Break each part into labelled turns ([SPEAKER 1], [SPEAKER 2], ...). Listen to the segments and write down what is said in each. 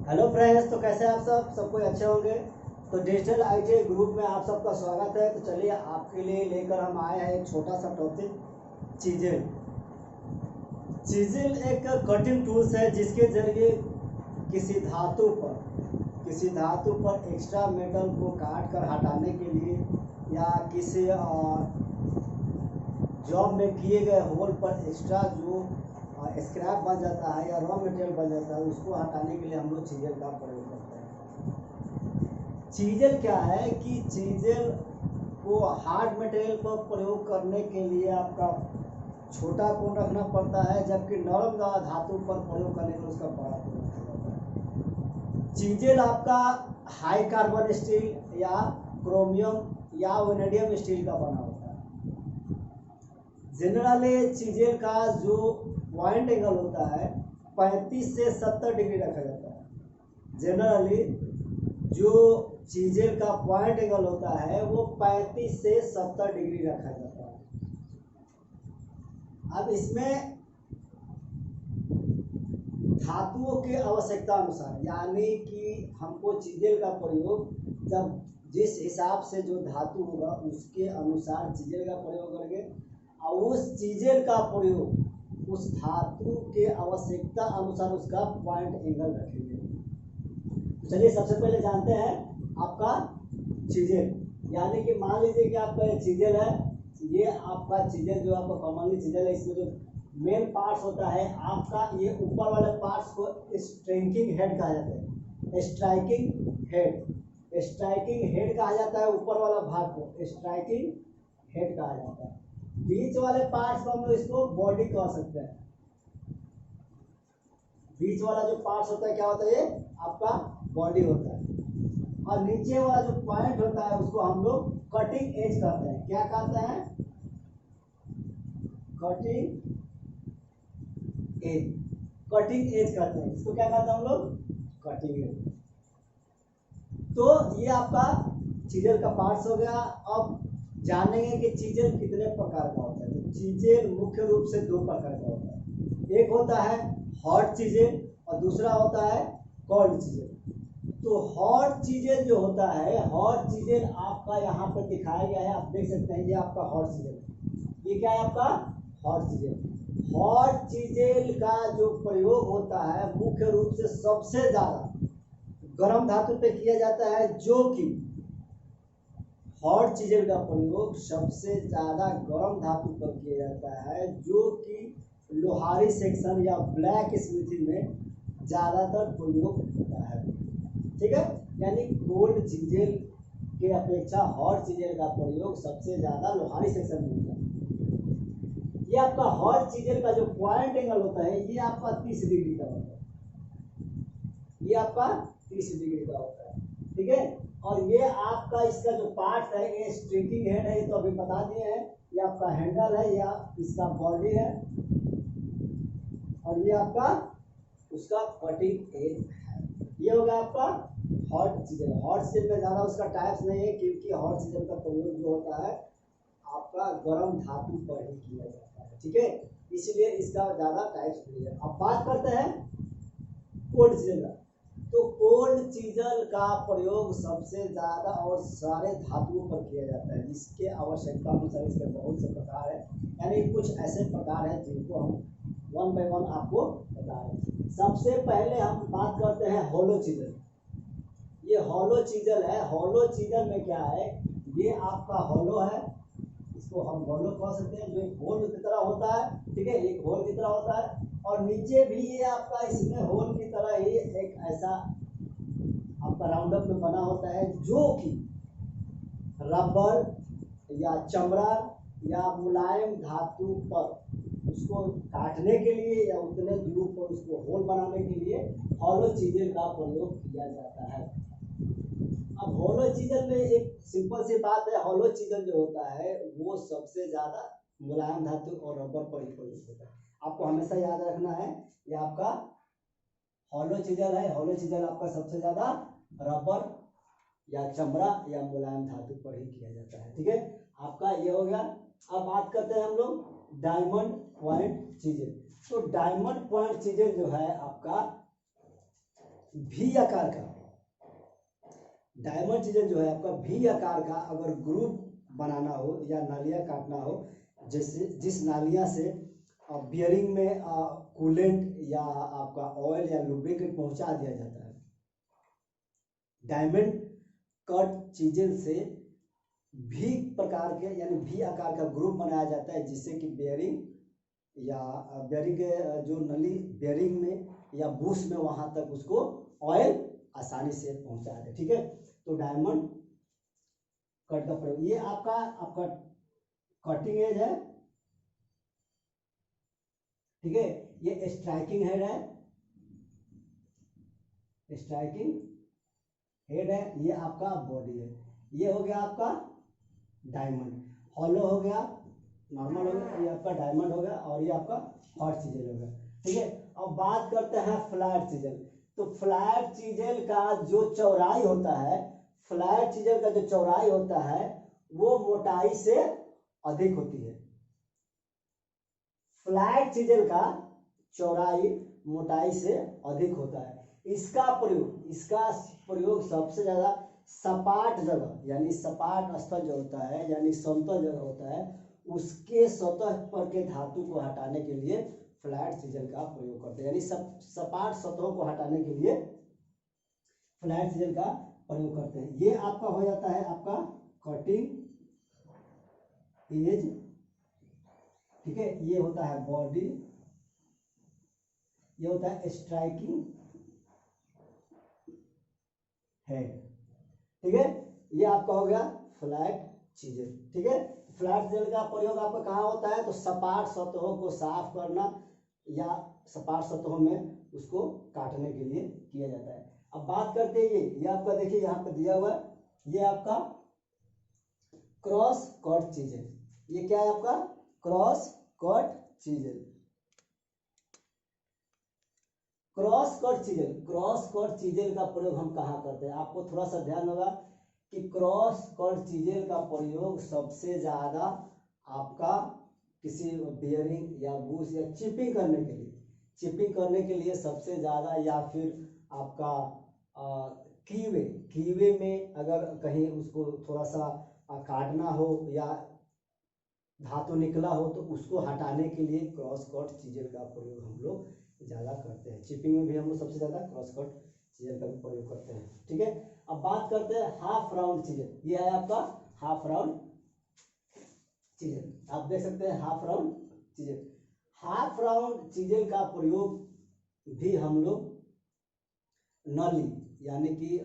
[SPEAKER 1] Hello friends, तो कैसे आप सब कोई अच्छे होंगे। तो डिजिटल आईटी ग्रुप में आप सबका स्वागत है। तो चलिए आपके लिए लेकर हम आए हैं एक छोटा सा टॉपिक, चीजेल। चीजेल एक कटिंग टूल्स है जिसके जरिए किसी धातु पर एक्स्ट्रा मेटल को काट कर हटाने के लिए या किसी जॉब में किए गए होल पर एक्स्ट्रा जो स्क्रैप बन जाता है या रॉ मटेरियल बन जाता है उसको हटाने के लिए हम लोग चीजेल का प्रयोग करते हैं। चीजेल क्या है कि चीजेल को हार्ड मटेरियल पर प्रयोग करने के लिए आपका छोटा कोण रखना पड़ता है, जबकि नरम धातु पर प्रयोग करने के लिए उसका बड़ा कोण रखना पड़ता है। चीजेल आपका हाई कार्बन स्टील या क्रोमियम या वेनेडियम स्टील का बना होता है। जनरली चीजेल का जो पॉइंट एंगल होता है 35 से 70 डिग्री रखा जाता है। जनरली जो चीजेल का पॉइंट एंगल होता है वो 35 से 70 डिग्री रखा जाता है। अब इसमें धातुओं के आवश्यकता अनुसार, यानी कि हमको चीजेल का प्रयोग जब जिस हिसाब से जो धातु होगा उसके अनुसार चीजेल का प्रयोग करेंगे और उस चीजेल का प्रयोग उस धातु के आवश्यकता अनुसार उसका पॉइंट एंगल रखेंगे। चलिए सबसे पहले जानते हैं आपका चीजेल, यानी कि मान लीजिए कि आपका ये चीजेल है। ये आपका चीजेल जो आपका कॉमनली चीजेल है, इसमें जो मेन पार्ट्स होता है आपका, ये ऊपर वाले पार्ट्स को स्ट्राइकिंग हेड कहा जाता है। स्ट्राइकिंग हेड कहा जाता है। ऊपर वाला भाग को स्ट्राइकिंग हेड कहा जाता है। बीच वाले पार्ट्स को हम लोग इसको बॉडी कह सकते हैं। बीच वाला जो पार्ट्स होता है क्या होता है, ये आपका बॉडी होता है। और नीचे वाला जो पॉइंट होता है उसको हम लोग कटिंग एज कहते हैं। क्या कहते हैं? कटिंग एज कहते हैं। इसको क्या कहते हैं हम लोग? Cutting edge. तो ये आपका चीजेल का पार्ट्स हो गया। अब जानेंगे कि चीजेल कितने प्रकार का होता है। तो चीजेल मुख्य रूप से दो प्रकार का होता है। एक होता है हॉट चीजेल और दूसरा होता है कोल्ड चीजेल। तो हॉट चीजेल जो होता है, हॉट चीजेल आपका यहाँ पर दिखाया गया है, आप देख सकते हैं। ये आपका हॉट चीजेल। ये क्या है आपका? हॉट चीजेल। हॉट चीजेल का जो प्रयोग होता है मुख्य रूप से सबसे ज्यादा गर्म धातु पे किया जाता है, जो कि हॉट चीजेल का प्रयोग सबसे ज्यादा गर्म धातु पर किया जाता है, जो कि लोहारी सेक्शन या ब्लैक स्मिथी में ज्यादातर प्रयोग होता है। ठीक है, यानी कोल्ड चीजेल के अपेक्षा हॉट चीजेल का प्रयोग सबसे ज्यादा लोहारी सेक्शन में होता है। ये आपका हॉट चीजेल का जो पॉइंट एंगल होता है ये आपका 30 डिग्री का होता है। ये आपका 30 डिग्री का होता है। ठीक है, और ये आपका इसका जो पार्ट है ये स्ट्रिकिंग हेड है, ये तो अभी बता दिए हैं। ये आपका हैंडल है या इसका बॉडी है, और ये आपका उसका कटिंग एज है। ये होगा आपका हॉट चीजेल। हॉट चीजेल में ज्यादा उसका टाइप्स नहीं है, क्योंकि हॉट चीजेल का प्रयोग जो होता है आपका गर्म धातु पर ही किया जाता है। ठीक है, इसलिए इसका ज्यादा टाइप्स नहीं है। अब बात करते हैं कोल्ड चीजेल का। तो कोल्ड चीजेल का प्रयोग सबसे ज्यादा और सारे धातुओं पर किया जाता है, जिसके आवश्यकता अनुसार इसके बहुत से प्रकार है। यानी कुछ ऐसे प्रकार हैं जिनको हम वन बाय वन आपको बता रहे हैं। सबसे पहले हम बात करते हैं होलो चीजेल। ये होलो चीजेल है। होलो चीजेल में क्या है, ये आपका होलो है, इसको हम होलो कह सकते हैं, जो एक होल की तरह होता है। ठीक है, एक होल की तरह होता है, और नीचे भी ये आपका इसमें होल की तरह ही एक ऐसा आपका राउंडअप में बना होता है, जो कि रबर या चमड़ा या मुलायम धातु पर उसको काटने के लिए या उतने दूर पर उसको होल बनाने के लिए होलो चीजेल का प्रयोग किया जाता है। अब होलो चीजेल में एक सिंपल सी बात है, होलो चीजेल जो होता है वो सबसे ज्यादा मुलायम धातु और रबर पर ही प्रयोग होता है। आपको हमेशा याद रखना है, ये आपका होलो चीजेल है। होलो चीजेल आपका सबसे ज्यादा रबर या चमड़ा या मुलायम धातु पर ही किया जाता है। ठीक है, आपका ये हो गया। अब बात करते हैं हम लोग डायमंड पॉइंट चीजेल। तो डायमंड पॉइंट चीजेल जो है आपका, भी आकार का डायमंड चीजें जो है आपका भी आकार का अगर ग्रुप बनाना हो या नालियां काटना हो, जैसे जिस नालियां से बियरिंग में कूलेंट या आपका ऑयल या लुब्रिकेंट पहुंचा दिया जाता है, डायमंड कट चीजें से भी प्रकार के यानी भी आकार का ग्रुप बनाया जाता है, जिससे कि बेयरिंग या बेयरिंग के जो नली बेयरिंग में या बुश में वहां तक उसको ऑयल आसानी से पहुंचा दे। ठीक है, तो डायमंड कट का प्रयोग, ये आपका कटिंग एज है। ठीक है, ये स्ट्राइकिंग हेड है, स्ट्राइकिंग हेड है, ये आपका बॉडी है। ये हो गया आपका डायमंड। हॉलो हो गया, नॉर्मल हो गया, ये आपका डायमंड हो गया, और ये आपका हॉट चीजेल हो गया। ठीक है, अब बात करते हैं फ्लैट चीजेल। तो फ्लैट चीजेल का जो चौड़ाई होता है, फ्लैट चीजेल का जो चौड़ाई होता है वो मोटाई से अधिक होती है। फ्लैट चीजेल का चौड़ाई मोटाई से अधिक होता है। इसका प्रयोग सबसे ज्यादा सपाट जगह यानी सपाट स्थल जो होता है यानी समतल जगह होता है, उसके सतह पर के धातु को हटाने के लिए फ्लैट चीजल का प्रयोग करते हैं। यानी सपाट सतहों को हटाने के लिए फ्लैट चीजल का प्रयोग करते हैं। ये आपका हो जाता है आपका कटिंग एज। ठीक है, ये होता है बॉडी, ये होता है स्ट्राइकिंग हेड। ठीक है, ये आपका हो गया फ्लैट चीजेल। ठीक है, फ्लैट चीजेल का प्रयोग आपका कहाँ होता है, तो सपाट सतहों को साफ करना या सपाट सतहों में उसको काटने के लिए किया जाता है। अब बात करते हैं ये आपका देखिए यहाँ पे दिया हुआ है, ये आपका क्रॉस कट चीजेल। ये क्या है आपका क्रॉस कट चीजेल। क्रॉस कट चीजेल का प्रयोग हम कहाँ करते हैं, आपको थोड़ा सा ध्यान होगा कि क्रॉस कट चीजेल का प्रयोग सबसे ज्यादा आपका किसी बियरिंग या बुश या चिपिंग करने के लिए सबसे ज्यादा, या फिर आपका कीवे में अगर कहीं उसको थोड़ा सा काटना हो या धातु निकला हो तो उसको हटाने के लिए क्रॉस कट चीजेल का प्रयोग हम लोग ज्यादा करते हैं। चिपिंग में भी हम लोग सबसे ज्यादा क्रॉस कट चीजेल का भी प्रयोग करते हैं। ठीक है, अब बात करते हैं हाफ राउंड चीजेल। ये है आपका हाफ राउंड चीजेल, आप देख सकते हैं हाफ राउंड चीजेल। हाफ राउंड चीजेल का प्रयोग भी हम लोग नली यानी कि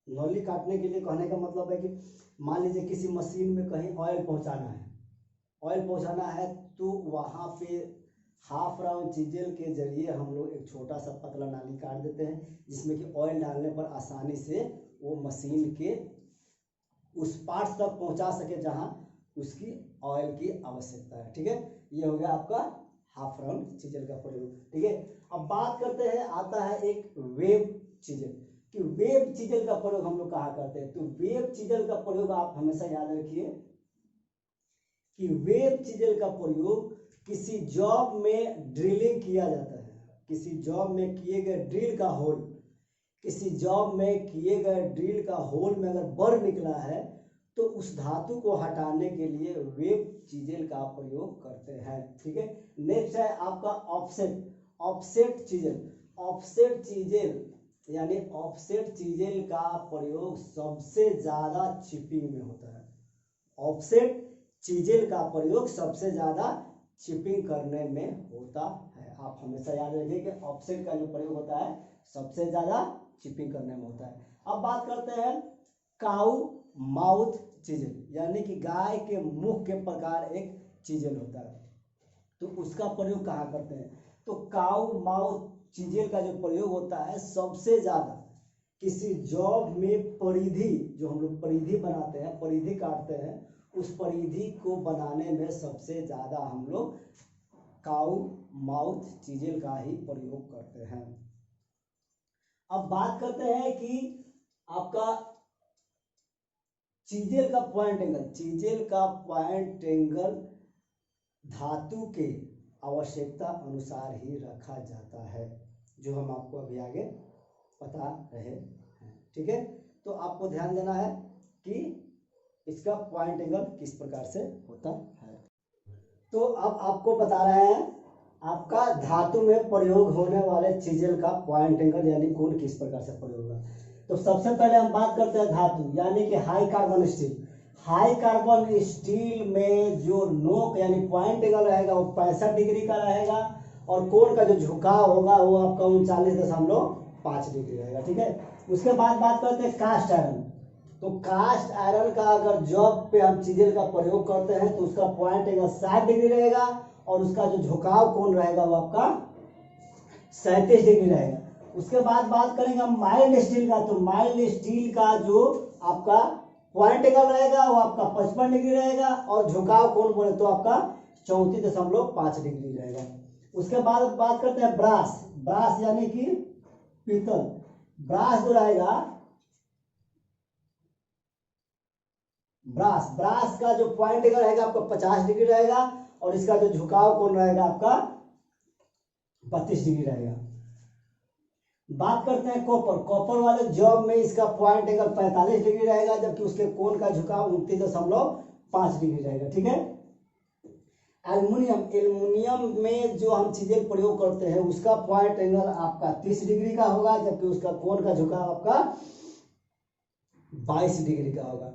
[SPEAKER 1] नली काटने के लिए, कहने का मतलब है कि मान लीजिए किसी मशीन में कहीं ऑयल पहुंचाना है तो वहां पे हाफ राउंड चीजेल के जरिए हम लोग एक छोटा सा पतला नाली काट देते हैं, जिसमें कि ऑयल डालने पर आसानी से वो मशीन के उस पार्ट तक पहुंचा सके जहां उसकी ऑयल की आवश्यकता है। ठीक है, ये हो गया आपका हाफ राउंड चीजेल का प्रयोग। ठीक है, अब बात करते हैं, आता है एक वेब चीजेल कि वेब चीजेल का प्रयोग हम लोग कहाँ करते हैं। तो वेब चीजेल का प्रयोग आप हमेशा याद रखिए कि वेब चीजेल का प्रयोग किसी जॉब में ड्रिलिंग किया जाता है, किसी जॉब में किए गए ड्रिल का होल, किसी जॉब में किए गए ड्रिल का होल में अगर बर निकला है तो उस धातु को हटाने के लिए वेब चीजेल का प्रयोग करते हैं। ठीक है, नेक्स्ट है आपका ऑफसेट चीजेल यानी ऑफसेट चीजेल का प्रयोग सबसे ज्यादा चिपिंग में होता है। ऑफसेट चीजेल का प्रयोग सबसे ज्यादा चिपिंग करने में होता है। आप हमेशा याद रखिए कि ऑफसेट का जो प्रयोग होता है सबसे ज्यादा चिपिंग करने में होता है। अब बात करते हैं काऊ माउथ चीजेल यानी कि गाय के मुख के प्रकार एक चीजेल होता है, तो उसका प्रयोग कहाँ करते हैं। तो काऊ माउथ चीजेल का जो प्रयोग होता है सबसे ज्यादा किसी जॉब में परिधि, जो हम लोग परिधि बनाते हैं, परिधि काटते हैं, उस परिधि को बनाने में सबसे ज्यादा हम लोग काऊ माउथ चीजेल का ही प्रयोग करते हैं। अब बात करते हैं कि आपका चीजेल का पॉइंट एंगल धातु के आवश्यकता अनुसार ही रखा जाता है। जो हम आपको अभी आगे बता रहे हैं। ठीक है, तो आपको ध्यान देना है कि इसका पॉइंट एंगल किस प्रकार से होता है। तो अब आपको बता रहे हैं आपका धातु में प्रयोग होने वाले चीजेल का पॉइंट एंगल यानी कोण किस प्रकार से प्रयोग होगा। तो सबसे पहले हम बात करते हैं धातु यानी कि high carbon steel. High carbon steel में जो नोक यानी पॉइंट एंगल रहेगा वो 65 डिग्री का रहेगा और कोण का जो झुकाव होगा वो आपका 39.5 डिग्री रहेगा। ठीक है, उसके बाद बात करते हैं कास्ट आयरन। तो कास्ट आयरन का अगर जॉब पे हम चीजेल का प्रयोग करते हैं तो उसका पॉइंट एंगल 60 डिग्री रहेगा और उसका जो झुकाव कोण रहेगा वो आपका 37 डिग्री रहेगा। उसके बाद बात करेंगे माइल्ड स्टील का। तो माइल्ड स्टील का जो आपका पॉइंट एंगल रहेगा वो आपका 55 डिग्री रहेगा और झुकाव कोण बोले तो आपका 34.5 डिग्री रहेगा। उसके बाद बात करते हैं ब्रास। ब्रास यानी कि पीतल। ब्रास जो रहेगा, ब्रास का जो पॉइंट एंगल रहेगा आपका 50 डिग्री रहेगा और इसका जो झुकाव कोण रहेगा आपका 32 डिग्री रहेगा। बात करते हैं कॉपर। कॉपर वाले जॉब में इसका पॉइंट एंगल 45 डिग्री रहेगा जबकि उसके कोण का झुकाव 29.5 डिग्री रहेगा। ठीक है, एल्युमिनियम में जो हम चीजें प्रयोग करते हैं उसका पॉइंट एंगल आपका 30 डिग्री का होगा जबकि उसका कोण का झुकाव आपका 22 डिग्री का होगा।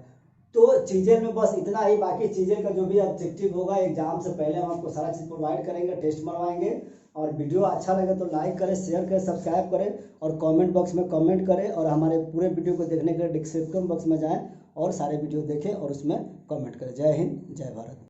[SPEAKER 1] तो चीजें में बस इतना ही, बाकी चीजें का जो भी ऑब्जेक्टिव होगा एग्जाम से पहले हम आपको सारा चीज प्रोवाइड करेंगे, टेस्ट मरवाएंगे। और वीडियो अच्छा लगे तो लाइक करें, शेयर करें, सब्सक्राइब करें और कमेंट बॉक्स में कमेंट करें और हमारे पूरे वीडियो को देखने के लिए डिस्क्रिप्शन बॉक्स में जाएं और सारे वीडियो देखें और उसमें कमेंट करें। जय हिंद, जय भारत।